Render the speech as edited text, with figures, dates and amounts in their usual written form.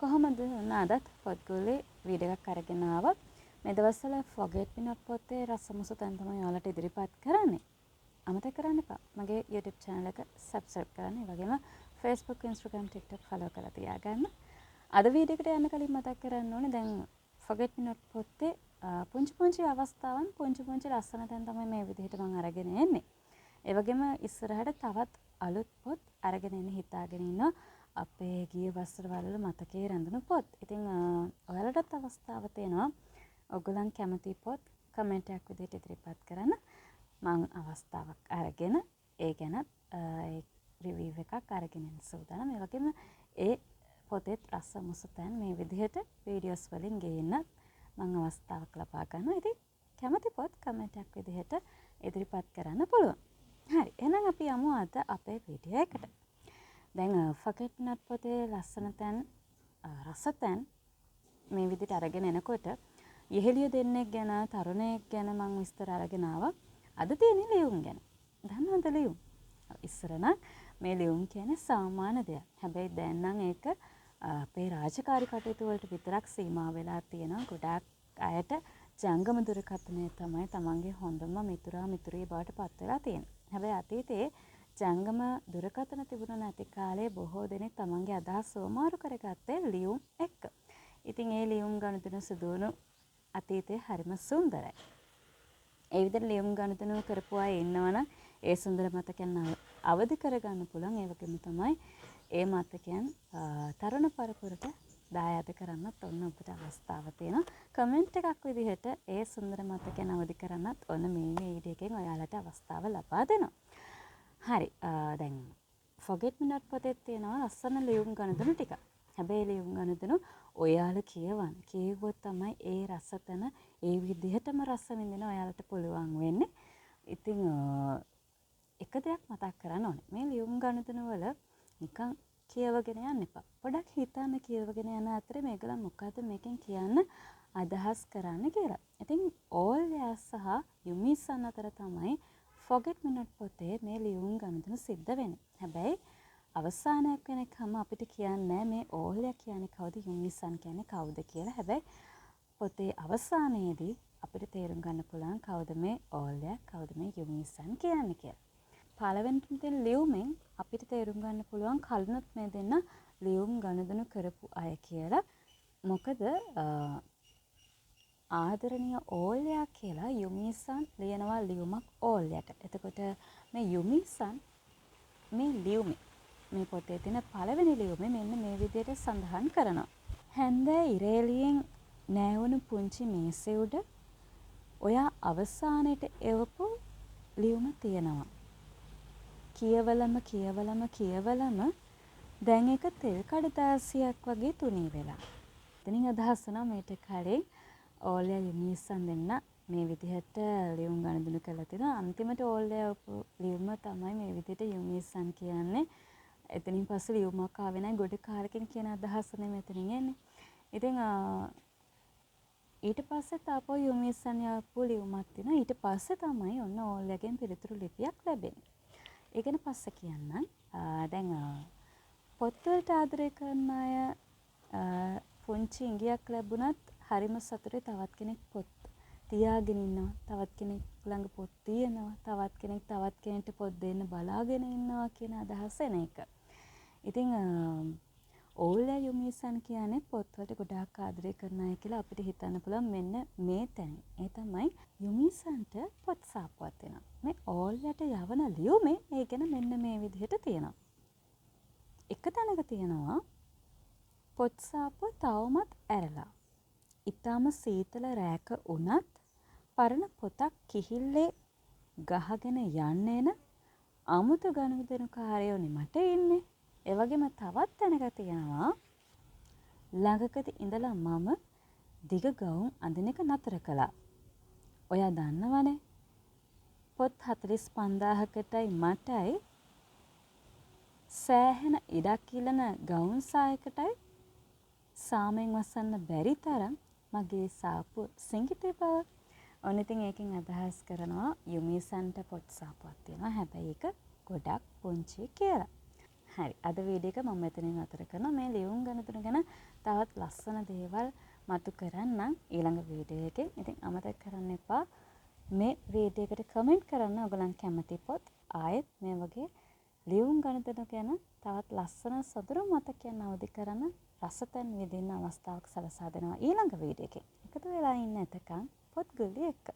කොහොමද අදත් පොත්ගුල්ලේ වීඩියෝ එකක් අරගෙන ආවා. මේ දවස්වල forget me not පොතේ රසමුස තැන් තමයි ඔයාලට ඉදිරිපත් කරන්නේ. අමතක කරන්න එපා. මගේ YouTube channel එක subscribe කරන්න. ඒ වගේම Facebook, Instagram, TikTok follow කරලා තියාගන්න. අද වීඩියෝ එකට යන්න කලින් මතක් කරන්න ඕනේ දැන් forget me not පොතේ පුංචි අවස්ථාවන් පුංචි ලස්සන තැන් තමයි මේ විදිහට මම අරගෙන එන්නේ. ඒ වගේම ඉස්සරහට තවත් අලුත් පොත් අරගෙන එන්න හිතාගෙන ඉන්නවා. අපේ ගිය වසරවල මතකයේ රැඳුණු පොත්. ඉතින් ඔයාලටත් අවස්ථාව තියෙනවා. ඔයගොල්ලන් කැමති පොත් කමෙන්ට් එකක් විදිහට ඉදිරිපත් කරන්න. මම අවස්ථාවක් අරගෙන ඒ ගැන රිවිව් එකක් අරගෙන එන්න සූදානම්. ඒ වගේම ඒ පොතේ රසමුස තැන් මේ විදිහට වීඩියෝස් වලින් ගේන්න මම අවස්ථාවක් ලබා ගන්නවා. ඉතින් කැමති පොත් කමෙන්ට් එකක් විදිහට ඉදිරිපත් කරන්න පුළුවන්. හරි. එහෙනම් අපි යමු අද අපේ වීඩියෝ එකට. දැන් forget me not පොතේ ලස්සන තැන් රස තැන් මේ විදිහට අරගෙන එනකොට යෙහෙලිය දෙන්නෙක් ගැන තරුණයෙක් ගැන මම විස්තර අරගෙන ආවා. අද තියෙන්නේ ලියුම් ගැන. දන්නවද ලියුම්? ඉස්සර නම් මේ ලියුම් කියන්නේ සාමාන්‍ය දෙයක්. හැබැයි දැන් නම් ඒක අපේ රාජකාරී කටයුතු වලට විතරක් සීමා වෙලා තියෙනවා. ගොඩාක් අයට ජංගම දුරකථනය තමයි තමන්ගේ හොඳම මිතුරා මිතුරිය බවට පත් වෙලා තියෙන්නේ. හැබැයි අතීතයේ ජංගම දුරකථන තිබුණ නැති කාලේ බොහෝ දෙනෙක් තමන්ගේ අදහස් සෝමාරු කරගත්තේ ලියුම් එක්ක. ඉතින් ඒ ලියුම් ගනුදෙනු සිදුවුණු අතීතයේ හරිම සුන්දරයි. ඒ විදිහට ලියුම් ගනුදෙනු කරපු අය ඉන්නවනම් ඒ සුන්දර මතකයන් අවදි කරගන්න පුළුවන්. ඒ වගේම තමයි ඒ මතකයන් තරුණ පරපුරට දායාද කරන්නත් ඔන්න ඔබට අවස්ථාව තියෙනවා. කමෙන්ට් එකක් විදිහට ඒ සුන්දර මතකයන් අවදි කරන්නත් ඔන්න මේ වීඩියෝ එකෙන් ඔයාලට අවස්ථාව ලබා දෙනවා. හරි. දැන් forget me not පොතේ තියෙනවා ලස්සන ලියුම් ගනුදෙනු ටික. හැබැයි ලියුම් ගනුදෙනු ඔයාලා කියවන්න. කියවුවොත් තමයි ඒ රසතන ඒ විදිහටම රස විඳින ඔයාලට පුළුවන් වෙන්නේ. ඉතින් එක දෙයක් මතක් කරන්න ඕනේ. මේ ලියුම් ගනුදෙනු වල නිකන් කියවගෙන යන්න එපා. පොඩක් හිතන්න කියවගෙන යන අතරේ මේගොල්ලන් මොකද්ද මේකෙන් කියන්න අදහස් කරන්නේ කියලා. ඉතින් ඕල්යා සහ යුමිසන් අතර තමයි forget me not පොතේ මේ ලියුම් ගනුදෙනු සිද්ධ වෙන්නේ. හැබැයි අවසානයක් වෙනකම් අපිට කියන්නේ මේ ඕල්යා කියන්නේ කවුද යුමිසන් කියන්නේ කවුද කියලා. හැබැයි පොතේ අවසානයේදී අපිට තේරුම් ගන්න පුළුවන් කවුද මේ ඕල්යා කවුද මේ යුමිසන් කියන්නේ කියලා. පළවෙනිට තියෙන ලියුමෙන් අපිට තේරුම් ගන්න පුළුවන් කලිනුත් මේ දෙන්න ලියුම් ගනුදෙනු කරපු අය කියලා. මොකද ආදරණීය ඕල්යා කියලා යුමිසන් ලියනවා ලියුමක් ඕල්යාට. එතකොට මේ යුමිසන් මේ ලියුමේ මේ පොතේ තියෙන පළවෙනි ලියුමේ මෙන්න මේ විදිහට සඳහන් කරනවා. හැන්දෑ ඉරේලියෙන් නෑවුණු පුංචි මේසේ උඩ ඔයා අවසානයේ එවපු ලියුම තියෙනවා. කියවලම දැන් ඒක තෙල් කඩදාසියක් වගේ තුනී වෙලා. එතනින් අදහස් වෙනවා මේට කලින් ඕල්යා යුමිසන් දෙන්න මේ විදිහට ලියුම් ගනුදෙනු කරලා තිනවා. අන්තිමට ඕල්යා ලියුම තමයි මේ විදිහට යුමිසන් කියන්නේ. එතනින් පස්සේ ලියුමක් ආවේ නැහැ. ගොඩ කාලෙකින් කියන අදහස නෙමෙයි මෙතනින් එන්නේ. ඉතින් ඊට පස්සේ තාපෝ යුමිසන් යපු ලියුමක් තියෙනවා. ඊට පස්සේ තමයි ඔන්න ඕල්යාගෙන් පිළිතුරු ලිපියක් ලැබෙන්නේ. ඒ ගැන පස්සේ කියන්නම්. දැන් පොත්වලට ආදරය කරන අය පුංචි ඉඟියක් ලැබුණත් හරිම සතුටේ තවත් කෙනෙක් පොත් තියාගෙන ඉන්නවා. තවත් කෙනෙක් ළඟ පොත් තියෙනවා. තවත් කෙනෙක්ට පොත් දෙන්න බලාගෙන ඉන්නවා කියන අදහස එන එක. ඉතින් ඕල්යා යුමිසන් කියන්නේ පොත්වලට ගොඩාක් ආදරය කරන අය කියලා අපිට හිතන්න පුළුවන් මෙන්න මේ තැන. ඒ තමයි යුමිසන්ට පොත් සාප්පුවක් දෙනවා. මේ ඕල්යාට යවන ලියුමේ ඒ ගැන මෙන්න මේ විදිහට තියෙනවා. එක තැනක තියෙනවා පොත් සාප්පුව තවමත් ඇරලා. ඊටාම සීතල රැක උනත් පරණ පොතක් කිහිල්ලේ ගහගෙන යන්න එන අමුතු ගනුදෙනුකාරයෝනේ මට ඉන්නේ. ඒ වගේම තවත් තැනක තියෙනවා ළඟකදී ඉඳලා මම දිග ගවුම් අඳින එක නතර කළා. ඔයා දන්නවනේ පොත් 45000කටයි මටයි සෑහෙන ඉඩක් ඉල්ලන ගවුම් සායකටයි සාමෙන් වසන්න බැරි තරම් මගේ සාප්පුව සිඟිතේ බව. ඔන්න ඉතින් ඒකෙන් අදහස් කරනවා යුමිසන්ට පොත් සාප්පුවක් තියෙනවා. හැබැයි ඒක ගොඩක් පුංචි කියලා. හරි. අද වීඩියෝ එක මම මෙතනින් නතර කරනවා. මේ ලියුම් ගනුදෙනු ගැන තවත් ලස්සන දේවල් මතු කරන්න ඊළඟ වීඩියෝ එකෙන්. ඉතින් අමතක කරන්න එපා මේ වීඩියෝ එකට කමෙන්ට් කරන්න ඔයගලන් කැමති පොත්. ආයෙත් මේ වගේ ලියුම් ගණිතන ගැන තවත් ලස්සන සොඳුරු මතකයන් අවදි කරන රසතන් විඳින්න අවස්ථාවක් සලසා දෙනවා ඊළඟ වීඩියෝ එකෙන්. එකතු වෙලා ඉන්න එතකන් පොත් ගුලිය එක්ක.